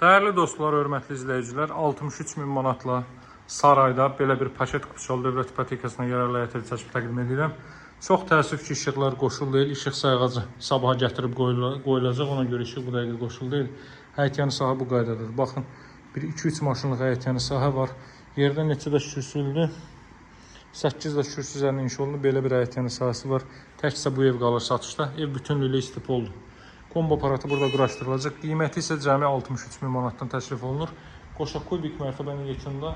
Değerli dostlar, hörmətli izləyicilər, 63 min manatla sarayda belə bir paket Kuçal Dövlət İpotekasına yararlı həyata keçib təqdim edirəm. Çox təəssüf ki, işıqlar qoşul deyil. İşıq sayğacı sabaha gətirib qoyulacaq. Ona görə işıq bu dəqiqə qoşul deyil. Həyətyanı sahə bu qaydadır. Baxın, bir 2-3 maşınlıq həyətyanı sahə var. Yerdə neçə də şürsüldür? 8 də şürsüz üzərinə inşa olunub. Belə bir həyətyanı sahəsi var. Təkcə bu ev qalır satışda. Ev bütünlüyü istif oldu. Kombo aparatı burada quraşdırılacaq. Qiyməti isə cəmi 63 min manatdan təklif olunur. Qoşaqkoy bir mərtəbənin yekunda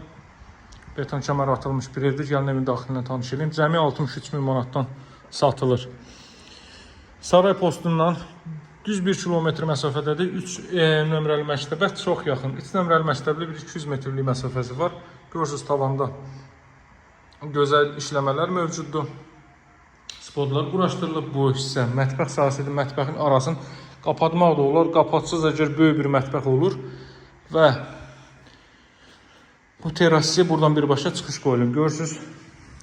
beton kəmər atılmış bir evdir. Gəlin evin daxilinə tanış edeyim. Cəmi 63 min manatdan satılır. Saray postundan düz 1 kilometr məsafədədir. 3 nömrəli məktəbə çox yaxın. 3 nömrəli məktəbli bir 200 metrlik məsafəsi var. Görürsünüz, tavanda gözəl işləmələr mövcuddur. Spodlar quraşdırılıb. Bu hissə mətbəx sahəsidir. Mətbəxin arasını qapatmaq da olar. Qapatsız əgər böyük bir mətbəx olur və bu terrasiyə buradan birbaşa çıxış qoyulub. Görürsünüz,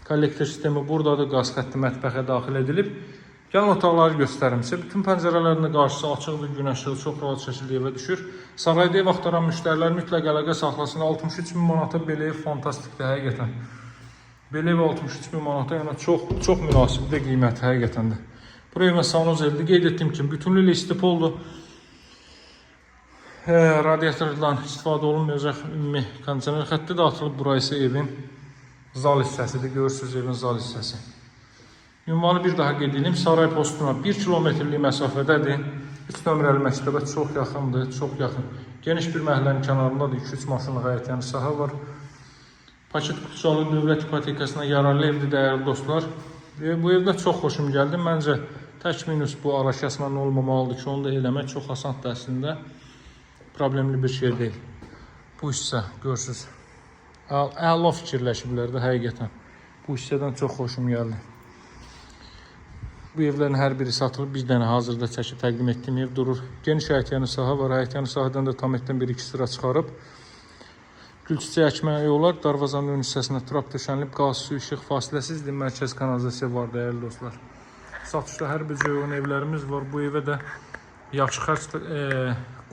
kollektor sistemi buradadır. Qaz xətti mətbəxə daxil edilib. Gəlin otaqları göstərim sizə. Bütün pəncərələrinin qarşısı açıqdır. Gün işığı çox rahat şəkildə evə düşür. Sarayda ev axtaran müştərilər mütləq əlaqə saxlasın. 63 min manata belə ev fantastikdir həqiqətən. Belə ev 63 min manata, yəni çox münasibdir qiyməti həqiqətən də. Buraya evə sanoz eldir. Qeyd etdiyim kimi bütünlüklə istif oldu. Radiatordan istifadə olunmayacaq ümumi kondisioner xətti də atılıb. Burası isə evin zal hissəsidir. Görürsünüz, evin zal hissəsi. Ünvanı bir daha qeyd edeyim. Saray postuna 1 kilometrlik məsafədədir. 3 nömrəli məktəbə çox yaxındır, çox yaxın. Geniş bir məhəllənin kənarındadır. 2-3 maşınlıq həyətyanı sahə var. Paket Kuçal Dövlət İpotekasına yararlı evdir, dəyərli dostlar. Bu evdə çox xoşum gəldi. Məncə tək minus bu ara kəsmənin olmamalıdır ki, onu da eləmək çox asandır əslində. Problemli bir şey deyil. Bu hissə, görürsünüz, əla fikirləşiblər də həqiqətən. Bu hissədən çox xoşum gəldi. Bu evlərin hər biri satılıb. Bir dənə hazırda çəkib təqdim etdiyim ev durur. Geniş həyətyanı sahə var. Həyətyanı sahədən də tam etdən 1-2 sıra çıxarıb. Gül çiçəyi əkməyi olar. Darvazanın ön hissəsinə trap döşənilib. Qaz, su, işıq fasiləsizdir. Mərkəz kanalizasiya var, dəyərli dostlar. Satışda hər bir cür evlərimiz var. Bu evə də yaxşı xərc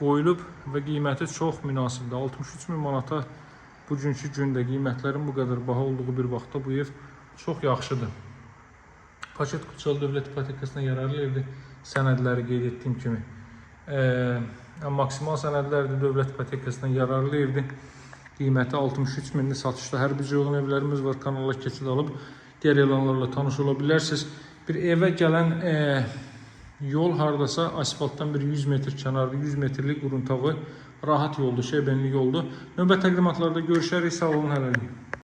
qoyulub və qiyməti çox münasibdir. 63 min manata bugünkü gündə qiymətlərin bu qədər baha olduğu bir vaxtda bu ev çox yaxşıdır. Paket Kuçal Dövlət İpotekasına yararlı evdir. Sənədləri qeyd etdiyim kimi. Maksimal sənədlərdir. Dövlət İpotekasına yararlı evdir. Qiyməti 63 minli satışda hər bir cür evlərimiz var. Kanala keçid alıb digər elanlarla tanış ola bilərsiniz. Bir evə gələn yol hardasa asfaltdan bir 100 metr kənarda 100 metrlik quruntağı rahat yoldur, şebenli yoldur. Növbət təqdimatlarda görüşərik. Sağ olun, hələlik.